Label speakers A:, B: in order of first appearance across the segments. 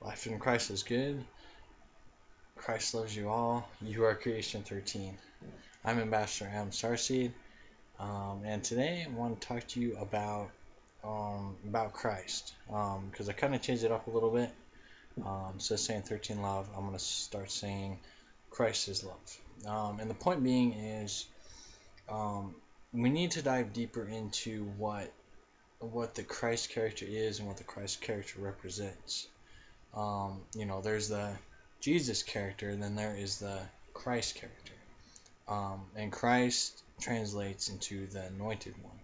A: Life in Christ is good. Christ loves you all. You are creation 13. I'm Ambassador Adam Starseed, and today I want to talk to you about Christ, because I kind of changed it up a little bit. Instead of saying 13 love, I'm going to start saying Christ is love. And the point being is, um, we need to dive deeper into what the Christ character is and what the Christ character represents. There's the Jesus character, and then there is the Christ character. And Christ translates into the anointed one.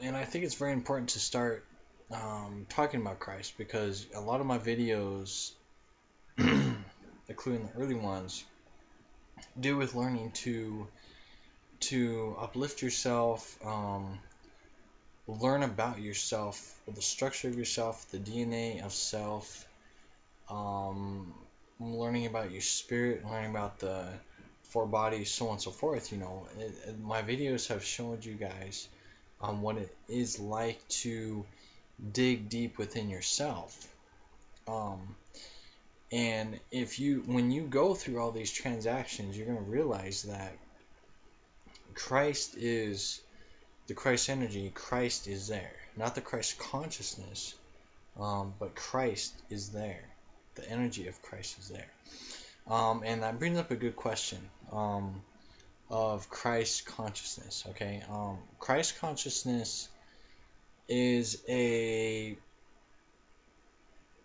A: And I think it's very important to start talking about Christ, because a lot of my videos, including the early ones, do with learning to uplift yourself, learn about yourself, the structure of yourself, the DNA of self, learning about your spirit, learning about the four bodies, so on and so forth. My videos have shown you guys what it is like to dig deep within yourself. And when you go through all these transactions, you're going to realize that Christ is the Christ energy. Christ is there, not the Christ consciousness, but Christ is there. The energy of Christ is there. And that brings up a good question of Christ consciousness. Okay, Christ consciousness is a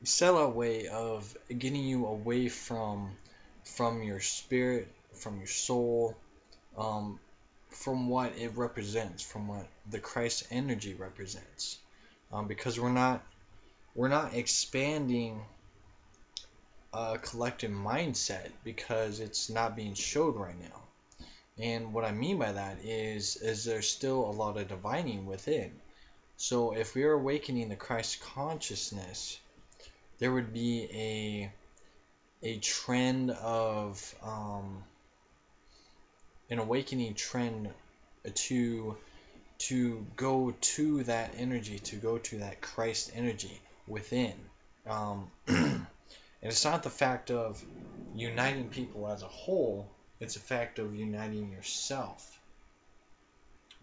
A: sellout way of getting you away from your spirit, from your soul, from what it represents, from what the Christ energy represents, because we're not expanding a collective mindset, because it's not being showed right now. And what I mean by that is there's still a lot of divining within. So if we are awakening the Christ consciousness, there would be a trend of an awakening trend to go to that energy, to go to that Christ energy within. And it's not the fact of uniting people as a whole, it's a fact of uniting yourself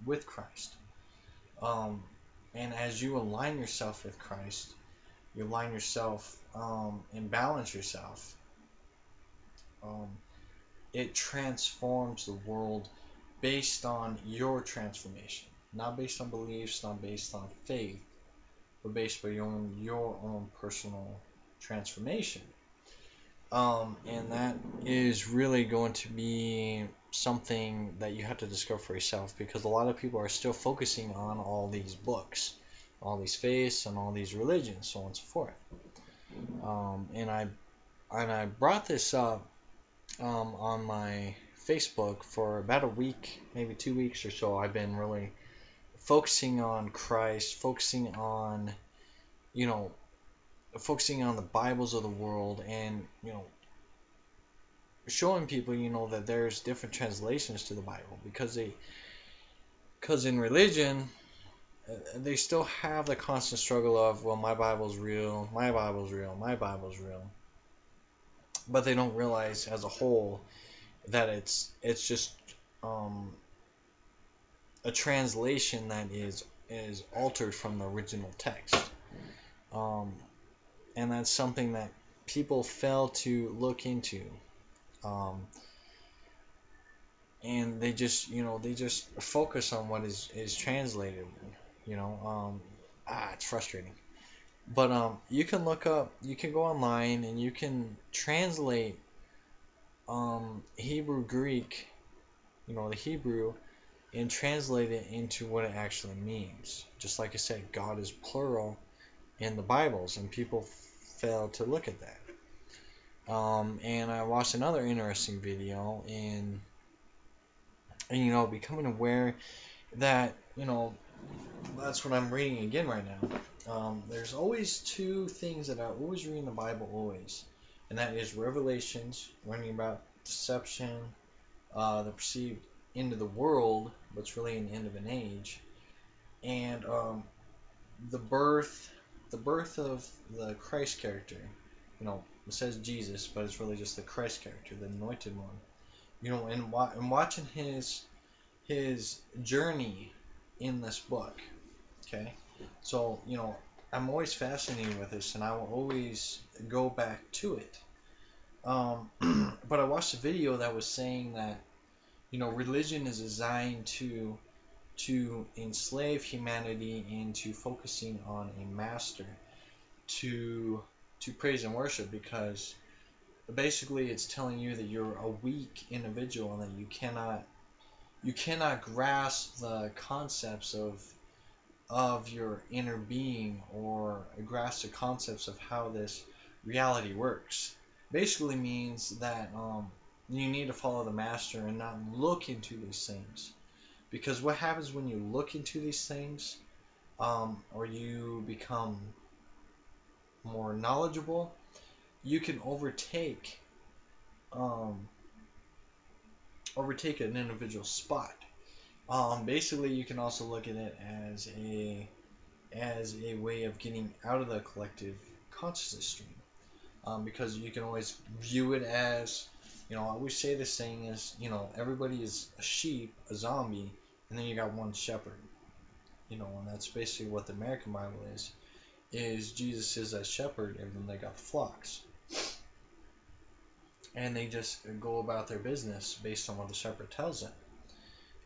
A: with Christ. And as you align yourself with Christ, you align yourself and balance yourself, it transforms the world based on your transformation. Not based on beliefs, not based on faith, but based on your own personal transformation. And that is really going to be something that you have to discover for yourself, because a lot of people are still focusing on all these books, all these faiths, and all these religions, so on and so forth. And I brought this up on my Facebook for about a week, maybe 2 weeks or so. I've been really focusing on Christ, focusing on the Bibles of the world, and showing people that there's different translations to the Bible, because in religion they still have the constant struggle of, well, my Bible's real, my Bible's real, my Bible's real, but they don't realize as a whole that it's just a translation that is altered from the original text. And that's something that people fail to look into, and they just focus on what is translated. It's frustrating. But you can look up, you can go online, and you can translate Hebrew Greek, the Hebrew, and translate it into what it actually means. Just like I said, God is plural in the Bibles, and people fail to look at that. And I watched another interesting video in becoming aware that that's what I'm reading again right now. There's always two things that I always read in the Bible, always, and that is Revelations, learning about deception, the perceived end of the world, but it's really an end of an age, and the birth the birth of the Christ character. It says Jesus, but it's really just the Christ character, the anointed one. And watching his journey in this book. Okay, so I'm always fascinated with this, and I will always go back to it. But I watched a video that was saying that religion is designed to enslave humanity into focusing on a master to praise and worship, because basically it's telling you that you're a weak individual and that you cannot grasp the concepts of your inner being, or grasp the concepts of how this reality works. Basically means that you need to follow the master and not look into these things. Because what happens when you look into these things, or you become more knowledgeable, you can overtake an individual spot. Basically, you can also look at it as a way of getting out of the collective consciousness stream, because you can always view it as, I always say this thing is, everybody is a sheep, a zombie, and then you got one shepherd, and that's basically what the American Bible is Jesus is that shepherd, and then they got the flocks, and they just go about their business based on what the shepherd tells them.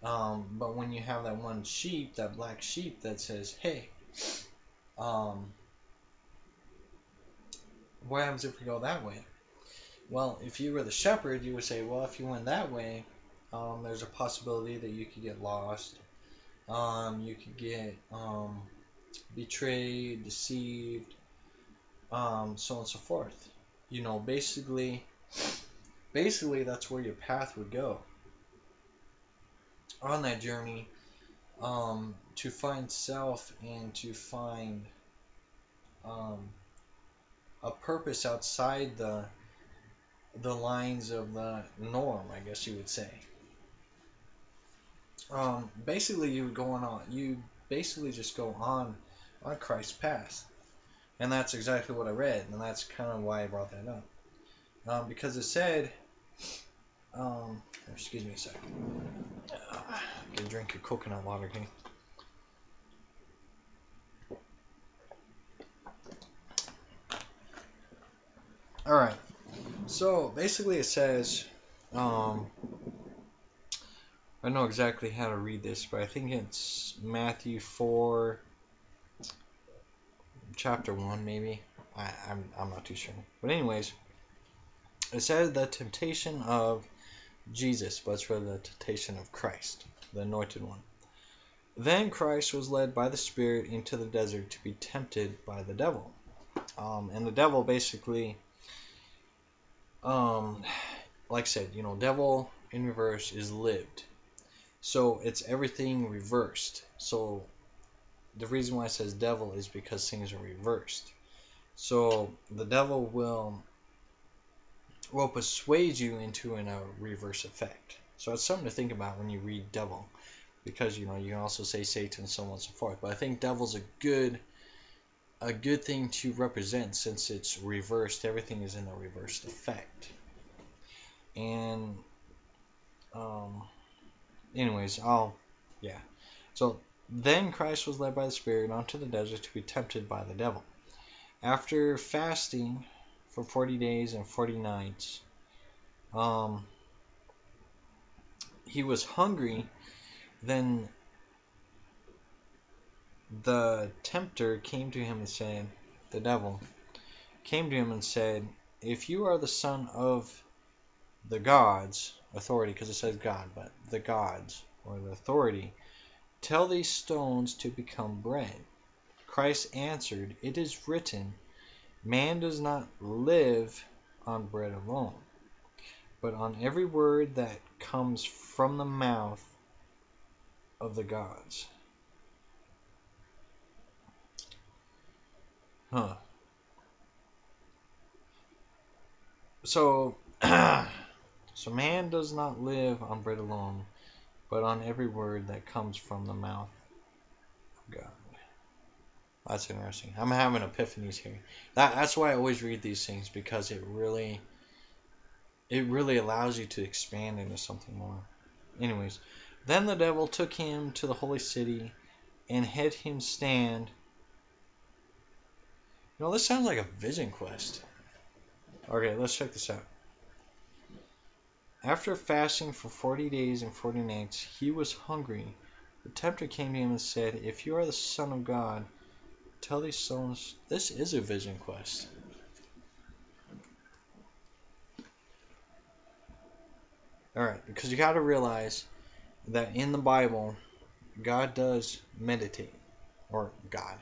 A: But when you have that one sheep, that black sheep that says, hey, what happens if we go that way? Well, if you were the shepherd, you would say, well, if you went that way, there's a possibility that you could get lost. You could get betrayed, deceived, so on and so forth. Basically that's where your path would go on that journey, to find self and to find a purpose outside the lines of the norm, I guess you would say. Basically, you basically just go on Christ's path, and that's exactly what I read, and that's kind of why I brought that up, because it said, excuse me a second, get a drink of coconut water, okay? All right. So basically, it says, I know exactly how to read this, but I think it's Matthew 4, chapter 1, maybe. I'm not too sure. But anyways, it says the temptation of Jesus, but it's really the temptation of Christ, the anointed one. Then Christ was led by the Spirit into the desert to be tempted by the devil. And the devil basically, like I said, devil in reverse is lived. So it's everything reversed. So the reason why it says devil is because things are reversed. So the devil will persuade you into a reverse effect. So it's something to think about when you read devil, because you can also say Satan and so on and so forth. But I think devil's a good thing to represent, since it's reversed. Everything is in a reversed effect. And anyways, so then Christ was led by the Spirit onto the desert to be tempted by the devil. After fasting for 40 days and 40 nights, he was hungry. Then the tempter came to him and said, the devil came to him and said, if you are the son of the gods, authority, because it says God, but the gods, or the authority, tell these stones to become bread. Christ answered, it is written, man does not live on bread alone, but on every word that comes from the mouth of the gods. So man does not live on bread alone, but on every word that comes from the mouth of God. That's interesting. I'm having epiphanies here. That's why I always read these things, because it really allows you to expand into something more. Anyways, then the devil took him to the holy city and had him stand. This sounds like a vision quest. Okay, let's check this out. After fasting for 40 days and 40 nights, he was hungry. The tempter came to him and said, "If you are the Son of God, tell these stones." This is a vision quest. Alright, because you got to realize that in the Bible, God does meditate. Or God.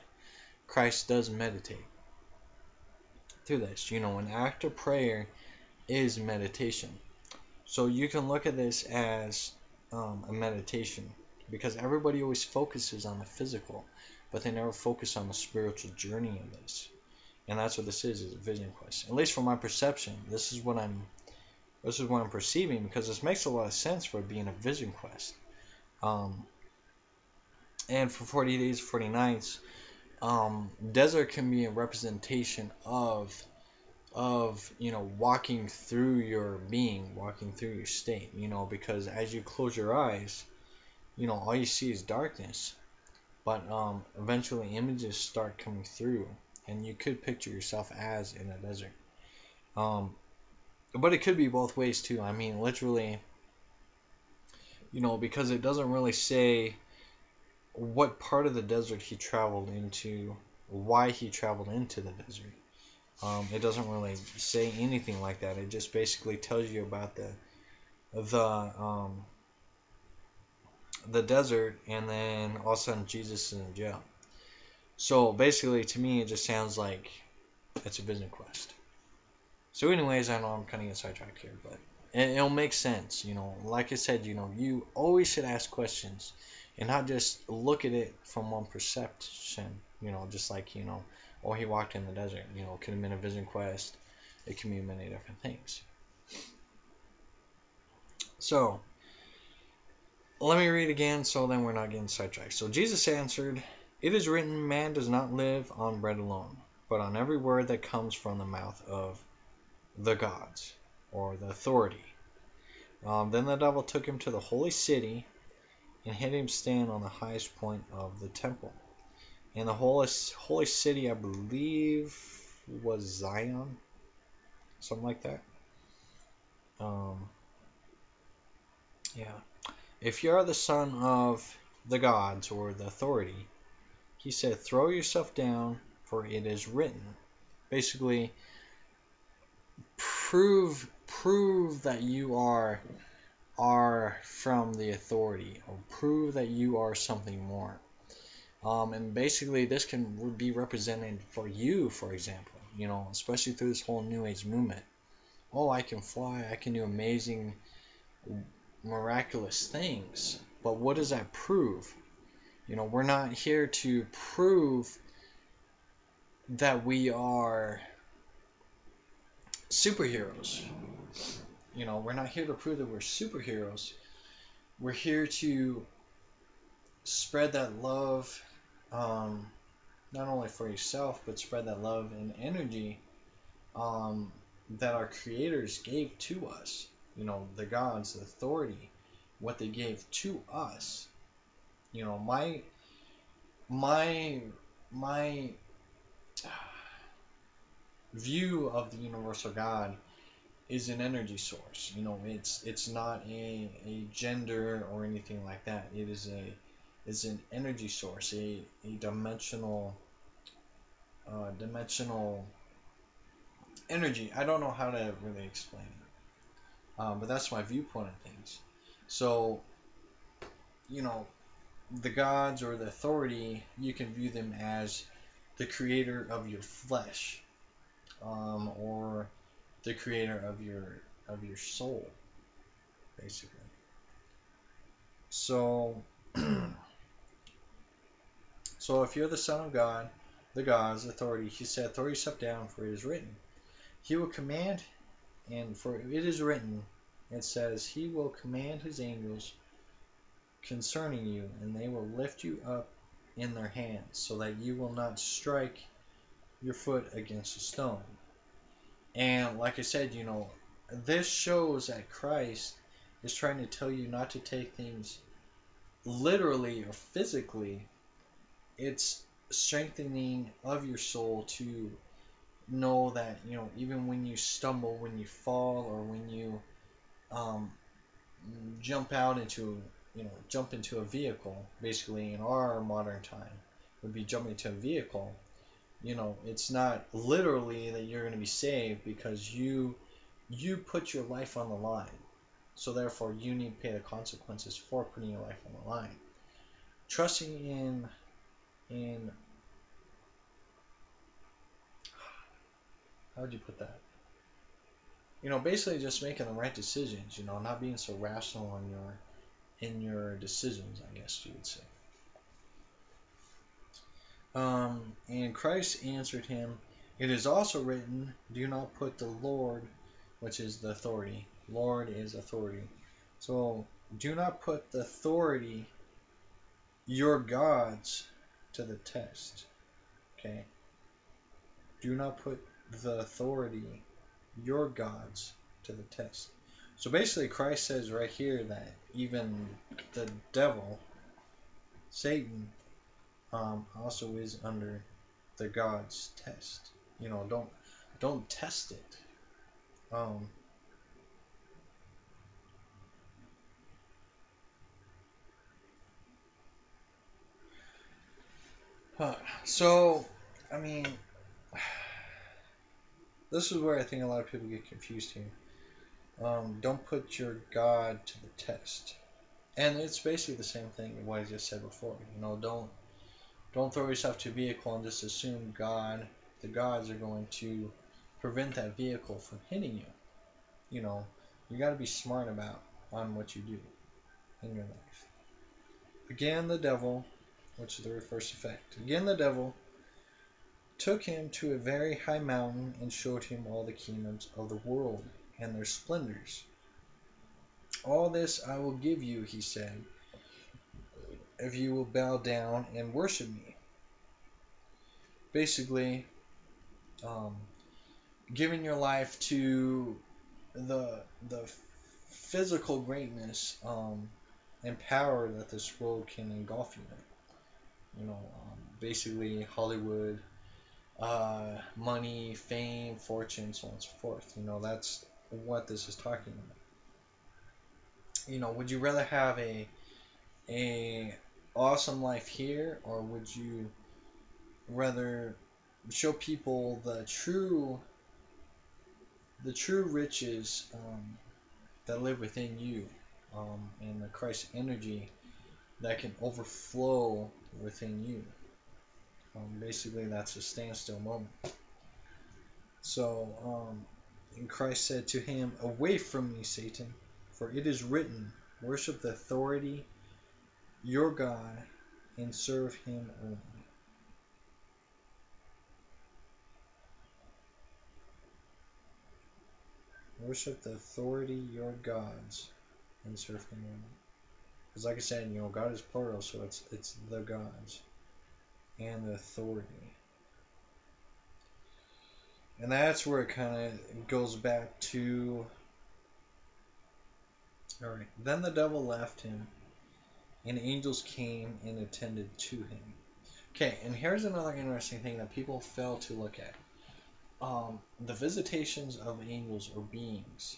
A: Christ does meditate through this. An act of prayer is meditation. So you can look at this as a meditation, because everybody always focuses on the physical, but they never focus on the spiritual journey of this. And that's what this is a vision quest. At least from my perception, this is what I'm perceiving, because this makes a lot of sense for it being a vision quest. And for 40 days, 40 nights, desert can be a representation of walking through your being, walking through your state, because as you close your eyes, all you see is darkness, but eventually images start coming through, and you could picture yourself as in a desert. But it could be both ways too. I mean, literally, because it doesn't really say what part of the desert he traveled into, why he traveled into the desert. It doesn't really say anything like that. It just basically tells you about the desert, and then all of a sudden Jesus is in jail. So basically, to me, it just sounds like it's a vision quest. So anyways, I know I'm kind of getting sidetracked here, but it'll make sense. Like I said, you always should ask questions and not just look at it from one perception. Just like, oh, he walked in the desert. It could have been a vision quest. It can be many different things. So, let me read again so then we're not getting sidetracked. So Jesus answered, "It is written, man does not live on bread alone, but on every word that comes from the mouth of the gods," or the authority. Then the devil took him to the holy city and had him stand on the highest point of the temple. And the holy city, I believe, was Zion, something like that. Yeah. "If you are the son of the gods," or the authority, he said, "throw yourself down, for it is written." Basically, prove that you are from the authority, or prove that you are something more. And basically, this can be represented for you, for example, especially through this whole New Age movement. Oh, I can fly, I can do amazing, miraculous things. But what does that prove? We're not here to prove that we are superheroes. We're not here to prove that we're superheroes. We're here to spread that love, not only for yourself, but spread that love and energy that our creators gave to us. The gods, the authority, what they gave to us. My view of the universal God is an energy source. It's not a gender or anything like that. It is an energy source, a dimensional energy. I don't know how to really explain it, but that's my viewpoint of things. So, the gods or the authority, you can view them as the creator of your flesh, or the creator of your soul, basically. So, so if you're the son of God, the gods, authority, he said, "Throw yourself down, for it is written." He will command, and for it is written, it says, "He will command his angels concerning you, and they will lift you up in their hands, so that you will not strike your foot against a stone. And like I said, this shows that Christ is trying to tell you not to take things literally or physically. It's strengthening of your soul to know that, even when you stumble, when you fall, or when you um, jump into a vehicle, basically in our modern time would be jumping into a vehicle. It's not literally that you're going to be saved, because you put your life on the line. So therefore, you need to pay the consequences for putting your life on the line. Trusting in how would you put that? Basically just making the right decisions. Not being so rational in your decisions, I guess you would say. And Christ answered him, "It is also written, do not put the Lord," which is the authority. Lord is authority. So do not put the authority, your gods, to the test. Okay? Do not put the authority, your gods, to the test. So basically, Christ says right here that even the devil, Satan, also is under the God's test. Don't test it. Um, so, I mean, this is where I think a lot of people get confused here. Don't put your God to the test, and it's basically the same thing what I just said before. Don't throw yourself to a vehicle and just assume the gods are going to prevent that vehicle from hitting you. You got to be smart about on what you do in your life. Again, the devil, which is the first effect. Again, the devil took him to a very high mountain and showed him all the kingdoms of the world and their splendors. "All this I will give you," he said, "if you will bow down and worship me." Basically, um, giving your life to the physical greatness and power that this world can engulf you in. Basically Hollywood, money, fame, fortune, so on and so forth. That's what this is talking about. Would you rather have a awesome life here, or would you rather show people the true riches that live within you, and the Christ energy that can overflow within you? Basically, that's a standstill moment. So, and Christ said to him, "Away from me, Satan, for it is written, worship the authority, your God, and serve him only." Worship the authority, your gods, and serve him only. Because like I said, God is plural, so it's the gods and the authority. And that's where it kind of goes back to, alright, then the devil left him, and angels came and attended to him. Okay, and here's another interesting thing that people fail to look at. The visitations of angels or beings.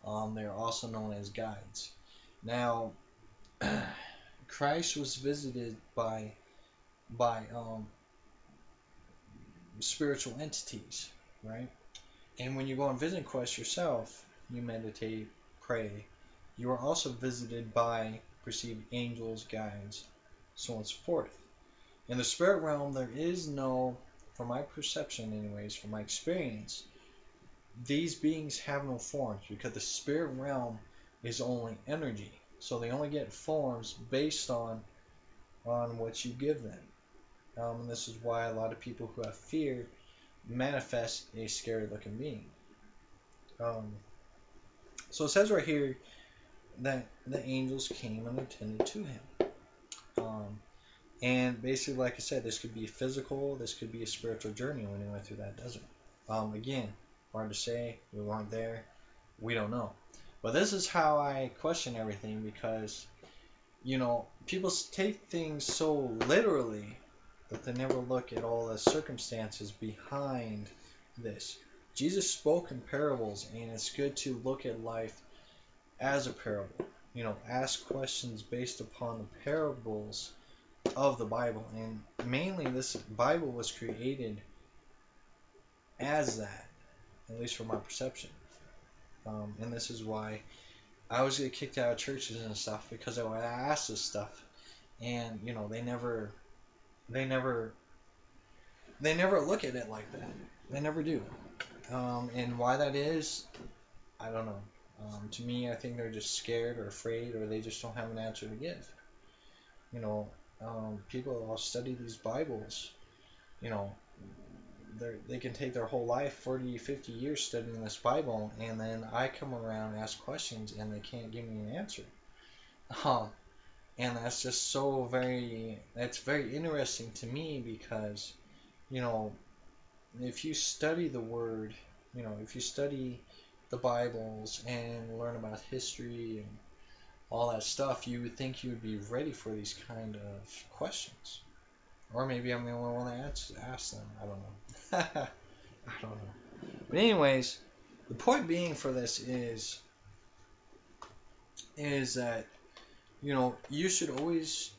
A: They're also known as guides. Now, Christ was visited by spiritual entities, right? And when you go on vision quest yourself, you meditate, pray, you are also visited by perceived angels, guides, so on and so forth. In the spirit realm, there is no, from my perception anyways, from my experience, these beings have no forms, because the spirit realm is only energy. So they only get forms based on what you give them. And this is why a lot of people who have fear manifest a scary looking being. So it says right here that the angels came and attended to him. And basically, like I said, this could be physical, this could be a spiritual journey when he went through that desert. Again, hard to say. We weren't there. We don't know. But this is how I question everything because, people take things so literally that they never look at all the circumstances behind this. Jesus spoke in parables, and it's good to look at life as a parable. Ask questions based upon the parables of the Bible. And mainly, this Bible was created as that, at least from my perception. And this is why I always get kicked out of churches and stuff because I would ask this stuff, and they never, they never look at it like that. They never do. And why that is, I don't know. To me, I think they're just scared or afraid, or they just don't have an answer to give. You know, People all study these Bibles. You know, they can take their whole life, 40, 50 years studying this Bible, and then I come around and ask questions, and they can't give me an answer. Um, and that's very interesting to me because, you know, if you study the Word, if you study the Bibles and learn about history and all that stuff, you would think you would be ready for these kind of questions. Or maybe I'm the only one that asks them. I don't know. I don't know. But anyways, the point being for this is that you should always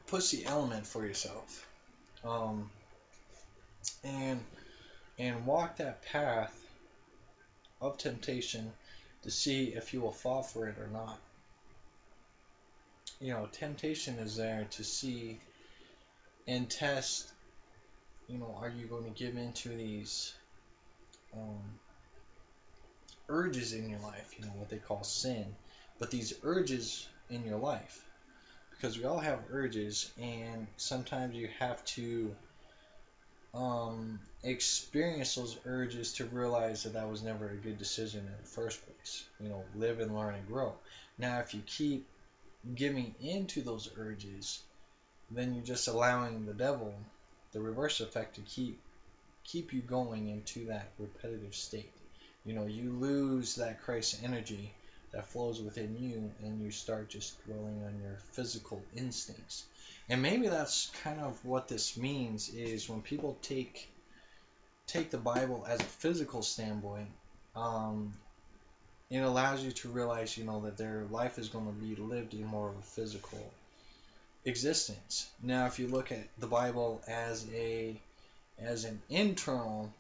A: push the element for yourself, um, and walk that path of temptation to see if you will fall for it or not. Temptation is there to see and test. Are you going to give into these um, urges in your life? What they call sin, but these urges in your life, because we all have urges, and sometimes you have to experience those urges to realize that was never a good decision in the first place. Live and learn and grow. Now, if you keep giving into those urges, then you're just allowing the devil, the reverse effect, to keep you going into that repetitive state. You lose that Christ energy that flows within you, and you start just dwelling on your physical instincts. And maybe that's kind of what this means, is when people take the Bible as a physical standpoint, it allows you to realize, that their life is going to be lived in more of a physical existence. Now, if you look at the Bible as an internal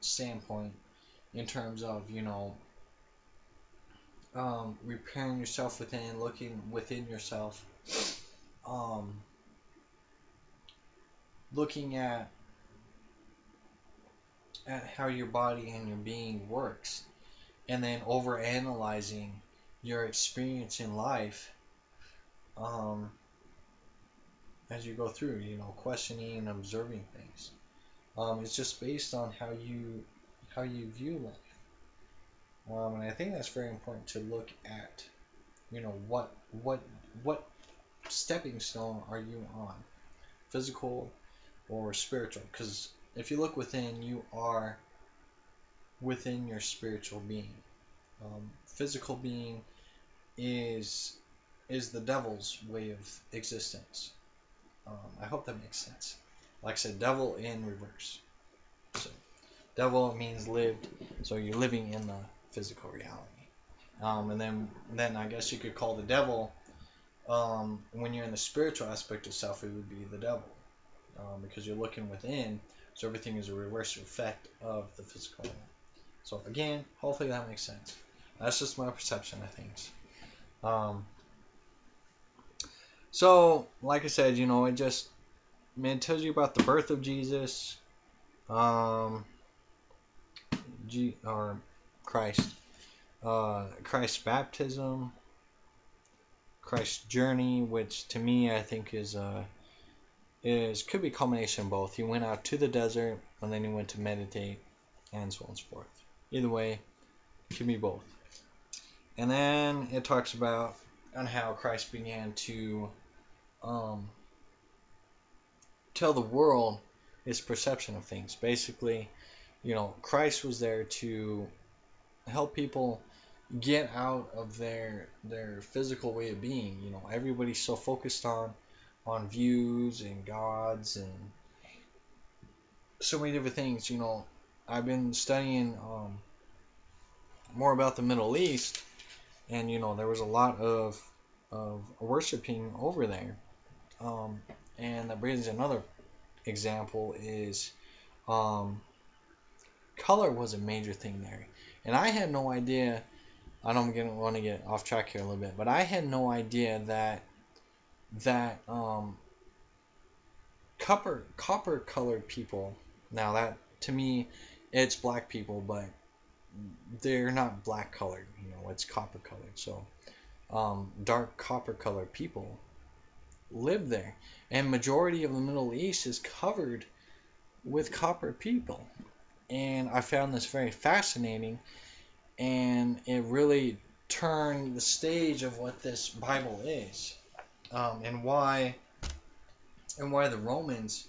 A: standpoint, in terms of repairing yourself within, looking within yourself, um, looking at how your body and your being works, and then over analyzing your experience in life, um, as you go through, questioning and observing things. It's just based on how you view life. And I think that's very important to look at. What stepping stone are you on, physical or spiritual? Because if you look within, you are within your spiritual being. Physical being is the devil's way of existence. I hope that makes sense. Like I said, devil in reverse. So, devil means lived, so you're living in the physical reality. And then I guess you could call the devil, when you're in the spiritual aspect of self, it would be the devil, because you're looking within, so everything is a reverse effect of the physical. So again, hopefully that makes sense. That's just my perception of things. So like I said, it tells you about the birth of Jesus, or Christ, Christ's baptism, Christ's journey, which to me I think could be a combination of both. He went out to the desert, and then he went to meditate, and so on and so forth. Either way, it can be both. And then it talks about on how Christ began to um, tell the world his perception of things. Basically, Christ was there to help people get out of their physical way of being. Everybody's so focused on views and gods and so many different things. I've been studying more about the Middle East, and there was a lot of worshiping over there. And that brings another example is um, color was a major thing there, and I had no idea. I don't want to get off track here a little bit, but I had no idea that copper colored people. Now that to me, it's black people, but they're not black colored. It's copper colored. So dark copper colored people live there, and majority of the Middle East is covered with copper people. And I found this very fascinating, and it really turned the stage of what this Bible is, and why the Romans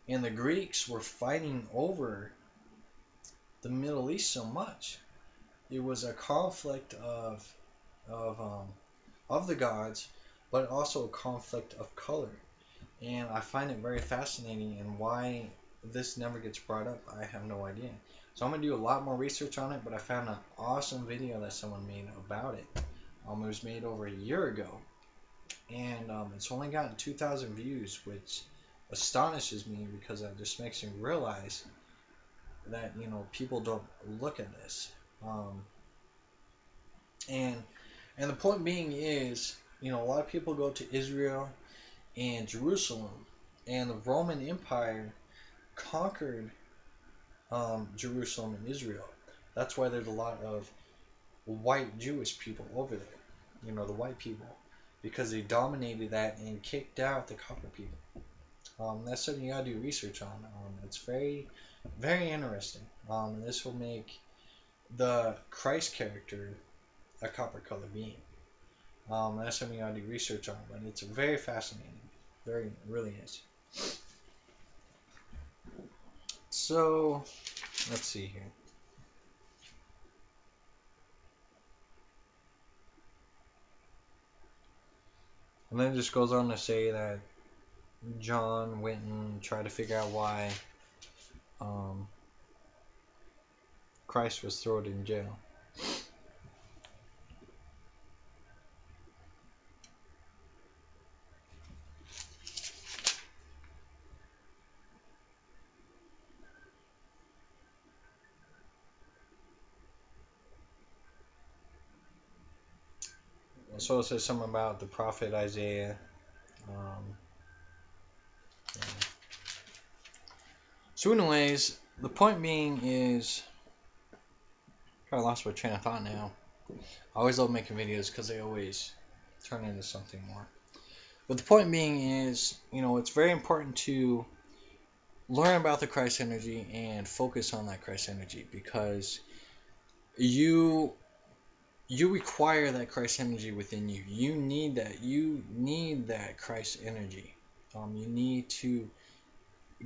A: and the Greeks were fighting over the Middle East so much. It was a conflict of um, of the gods, but also a conflict of color. And I find it very fascinating, and why this never gets brought up, I have no idea. So I'm gonna do a lot more research on it, but I found an awesome video that someone made about it. It was made over a year ago, and it's only gotten 2,000 views, which astonishes me because that just makes me realize that people don't look at this. Um, and and the point being is, a lot of people go to Israel and Jerusalem, and the Roman Empire conquered Jerusalem and Israel. That's why there's a lot of white Jewish people over there. The white people, because they dominated that and kicked out the copper people. That's something you gotta do research on. It's very, very interesting. And this will make the Christ character a copper colored being. That's something you gotta do research on, but it's very fascinating. Very, it really is. So, let's see here. And then it just goes on to say that John went and tried to figure out why um, Christ was thrown in jail. So it says something about the prophet Isaiah. Um, yeah. So anyways, the point being is, I lost my train of thought now. I always love making videos because they always turn into something more. But the point being is, it's very important to learn about the Christ energy and focus on that Christ energy, because you require that Christ energy within you. You need that. You need that Christ energy. You need to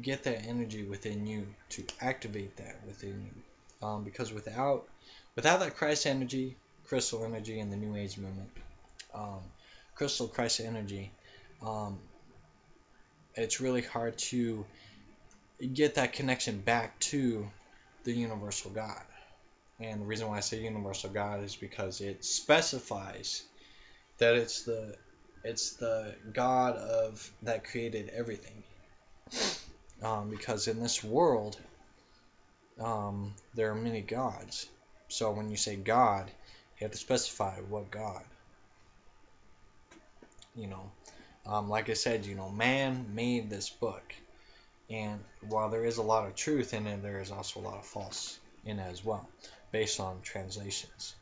A: get that energy within you, to activate that within you. Because without that Christ energy, crystal energy, and the New Age movement, um, crystal Christ energy, um, it's really hard to get that connection back to the universal God. And the reason why I say universal God is because it specifies that it's the God of that created everything. Because in this world, there are many gods. So when you say God, you have to specify what God. Like I said, man made this book, and while there is a lot of truth in it, there is also a lot of false in it as well, based on translations.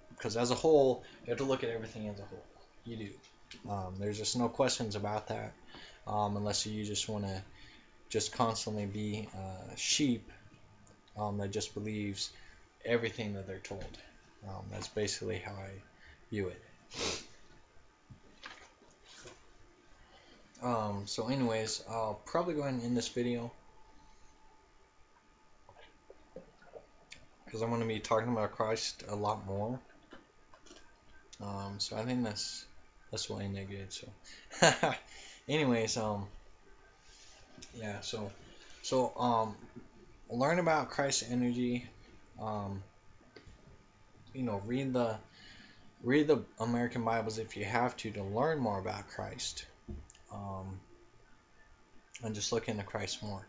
A: Because as a whole, you have to look at everything as a whole. You do. There's just no questions about that, unless you just want to just constantly be a sheep that just believes everything that they're told. That's basically how I view it. So anyways, I'll probably go ahead and end this video because I'm going to be talking about Christ a lot more. So I think that's why I end it good. So, anyways, yeah. So learn about Christ's energy. Um, read the American Bibles if you have to learn more about Christ. Um, and just look into Christ more,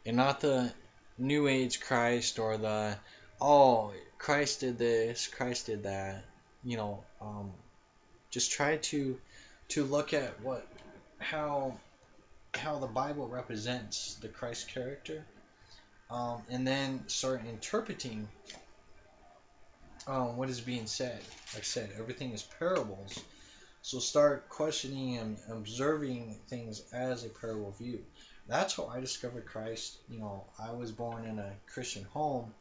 A: and not the New Age Christ or the oh Christ did this, Christ did that. You know, just try to look at how how the Bible represents the Christ character, and then start interpreting what is being said. Like I said, everything is parables. So start questioning and observing things as a parable view. That's how I discovered Christ. I was born in a Christian home,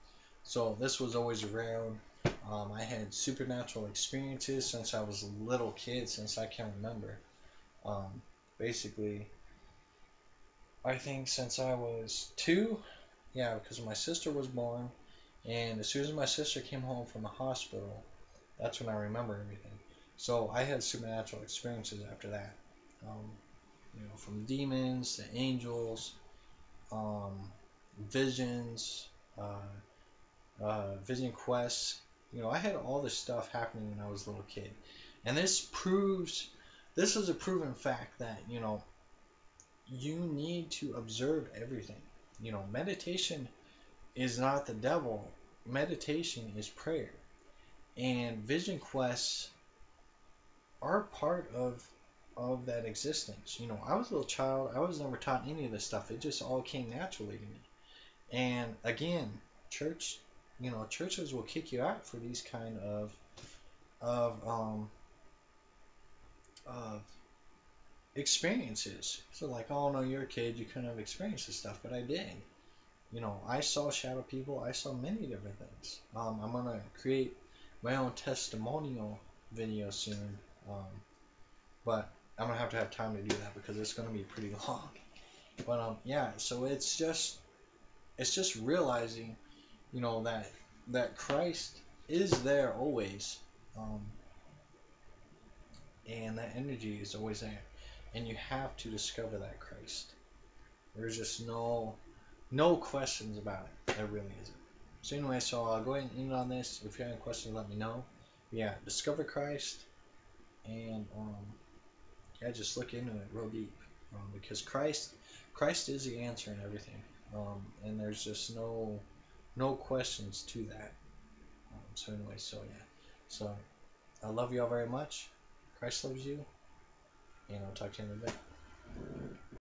A: so this was always around. I had supernatural experiences since I was a little kid, since I can remember. Um, Basically, I think since I was 2, yeah, because my sister was born, and as soon as my sister came home from the hospital, that's when I remember everything. So I had supernatural experiences after that. Um, from demons to angels, um, visions, vision quests. I had all this stuff happening when I was a little kid, and this is a proven fact that you need to observe everything. Meditation is not the devil. Meditation is prayer, and vision quests are part of that existence. I was a little child. I was never taught any of this stuff. It just all came naturally to me. And again, church, churches will kick you out for these kind of of experiences. So like, oh no, you're a kid, you couldn't have experienced this stuff, but I did. I saw shadow people. I saw many different things. I'm gonna create my own testimonial video soon, but I'm gonna have to have time to do that because it's gonna be pretty long. But yeah. So it's just realizing, that Christ is there always, um, and that energy is always there, and you have to discover that Christ. There's just no questions about it. There really isn't. So anyway, so I'll go ahead and end on this. If you have any questions, let me know. But yeah, discover Christ, and yeah, just look into it real deep, because Christ is the answer in everything, and there's just no questions to that. So anyway, so yeah, so I love you all very much. Christ loves you, and I'll talk to you in a bit.